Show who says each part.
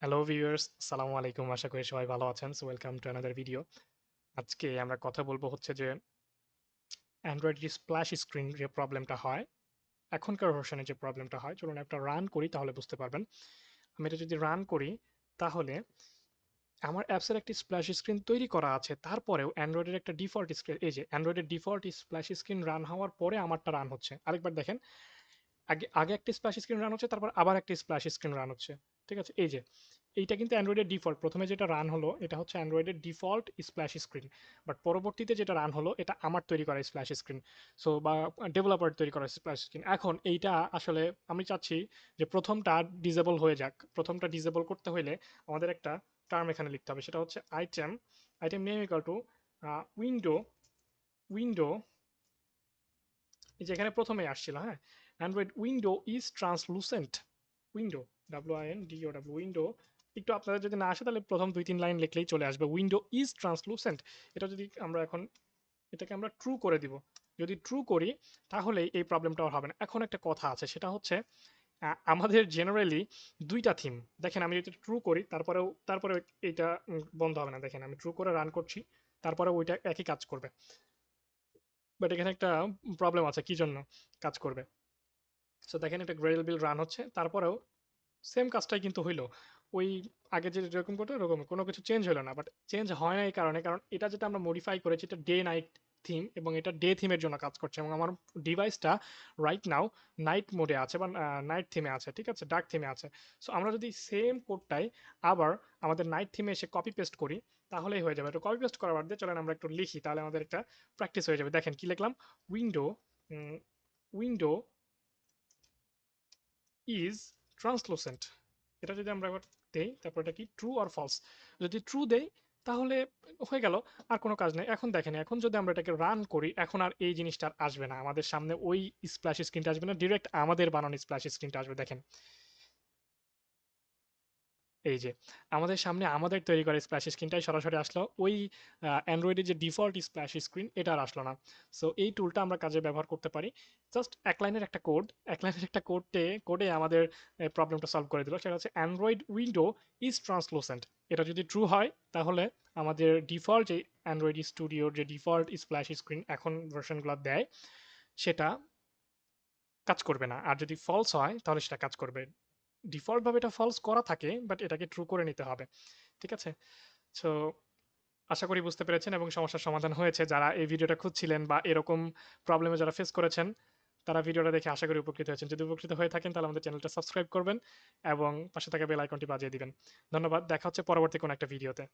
Speaker 1: Hello viewers, আসসালামু আলাইকুম। আশা করি সবাই ভালো আছেন। So welcome to another video. আজকে আমরা কথা বলবো হচ্ছে যে Android যে স্প্ল্যাশ স্ক্রিন যে প্রবলেমটা হয়, এখনকার ভার্সনে যে প্রবলেমটা হয়, চলুন একটা রান করি তাহলে বুঝতে পারবেন। আমি এটা যদি রান করি তাহলে আমার অ্যাপসের একটি স্প্ল্যাশ স্ক্রিন তৈরি করা আছে। তারপরেও অ্যান্ড্রয়েডের একটা ডিফল্ট স্ক্রিন এই যে অ্যান্ড্রয়েডের ডিফল্ট স্প্ল্যাশ স্ক্রিন রান হওয়ার পরে আমারটা রান হচ্ছে। আরেকবার দেখেন। আগে আগে একটা স্প্ল্যাশ স্ক্রিন রান হচ্ছে, তারপর আবার একটা স্প্ল্যাশ স্ক্রিন রান হচ্ছে। ঠিক আছে? এই যে এইটা কিন্তু অ্যান্ড্রয়েডের ডিফল্ট। প্রথমে যেটা রান হলো এটা হচ্ছে অ্যান্ড্রয়েডের ডিফল্ট স্প্ল্যাশ স্ক্রিন। বাট পরবর্তীতে যেটা রান হলো এটা আমার তৈরি করা স্প্ল্যাশ স্ক্রিন। সো বা ডেভেলপার তৈরি করা স্প্ল্যাশ স্ক্রিন। এখন এইটা আসলে আমি চাচ্ছি যে প্রথমটা ডিসেবল হয়ে যাক। প্রথমটা ডিসেবল করতে হইলে আমাদের একটা টার্ম এখানে লিখতে হবে। সেটা হচ্ছে item name equal to window window এই যে এখানে প্রথমেই আসছিল, হ্যাঁ? Android window is translucent. Window, WINDO window. একটু আপনাদের যদি না আসে তাহলে প্রথম ২-৩ লাইন লিখলেই চলে আসবে। Window is translucent. এটা যদি আমরা এখন এটাকে আমরা ট্রু করে দিব। যদি ট্রু করি তাহলেই এই প্রবলেমটা আর হবে না। এখন একটা কথা আছে, সেটা হচ্ছে আমাদের জেনারেলি ২ টা থিম। দেখেন আমি যদি ট্রু করি তারপরেও এইটা বন্ধ হবে না। দেখেন আমি ট্রু করে রান করছি, তারপরেও ওইটা একই কাজ করবে। বাট এখানে একটা প্রবলেম আছে, কি জন্য কাজ করবে। সো দেখেন একটা গ্রেডেল বিল রান হচ্ছে, তারপরেও সেম কাজটাই কিন্তু হইলো। ওই আগে যে যেরকম করতো ওরকম কোনো কিছু চেঞ্জ হলো না। বাট চেঞ্জ হয় না এই কারণে, কারণ এটা যেটা আমরা মডিফাই করেছি এটা ডে নাইট থিম এবং এটা ডে থিমের জন্য কাজ করছে এবং আমার ডিভাইসটা রাইট নাও নাইট মোডে আছে বা নাইট থিমে আছে, ঠিক আছে, ডার্ক থিমে আছে। সো আমরা যদি সেম কোডটাই আবার আমাদের নাইট থিমে এসে কপি পেস্ট করি তাহলেই হয়ে যাবে। তো কপি পেস্ট করার বাদ দিয়ে চলেন আমরা একটু লিখি, তাহলে আমাদের একটা প্র্যাকটিস হয়ে যাবে। দেখেন কি লিখলাম, উইন্ডো উইন্ডো ইজ ট্রান্সলুসেন্ট। এটা যদি আমরা একবার দেই, তারপর এটা কি ট্রু আর ফলস। যদি ট্রু দেই তাহলে হয়ে গেল, আর কোনো কাজ নেই। এখন দেখেন, এখন যদি আমরা এটাকে রান করি এখন আর এই জিনিসটা আর আসবে না আমাদের সামনে, ওই স্প্ল্যাশ স্ক্রিনটা আসবে না, ডিরেক্ট আমাদের বানানো স্প্ল্যাশ স্ক্রিনটা আসবে। দেখেন এই যে আমাদের সামনে আমাদের তৈরি করা স্প্ল্যাশ স্ক্রিনটাই সরাসরি আসলো, ওই অ্যান্ড্রয়েডের যে ডিফল্ট স্প্ল্যাশ স্ক্রিন এটা আর আসলো না। সো এই টুলটা আমরা কাজে ব্যবহার করতে পারি। জাস্ট এক লাইনের একটা কোডে আমাদের প্রবলেমটা সলভ করে দিল। সেটা হচ্ছে অ্যান্ড্রয়েড উইন্ডো ইজ ট্রান্সলুসেন্ট। এটা যদি ট্রু হয় তাহলে আমাদের ডিফল্ট যে অ্যান্ড্রয়েড স্টুডিওর যে ডিফল্ট স্প্ল্যাশ স্ক্রিন এখন ভার্সনগুলো দেয় সেটা কাজ করবে না, আর যদি ফলস হয় তাহলে সেটা কাজ করবে। ডিফল্ট ভাবে এটা ফলস করা থাকে, বাট এটাকে ট্রু করে নিতে হবে। ঠিক আছে? সো আশা করি বুঝতে পেরেছেন এবং সমস্যার সমাধান হয়েছে। যারা এই ভিডিওটা খুঁজছিলেন বা এরকম প্রবলেমে যারা ফেস করেছেন, তারা ভিডিওটা দেখে আশা করি উপকৃত হয়েছেন। যদি উপকৃত হয়ে থাকেন তাহলে আমাদের চ্যানেলটা সাবস্ক্রাইব করবেন এবং পাশে থাকা বেল আইকনটি বাজিয়ে দিবেন। ধন্যবাদ। দেখা হচ্ছে পরবর্তী কোনো একটা ভিডিওতে।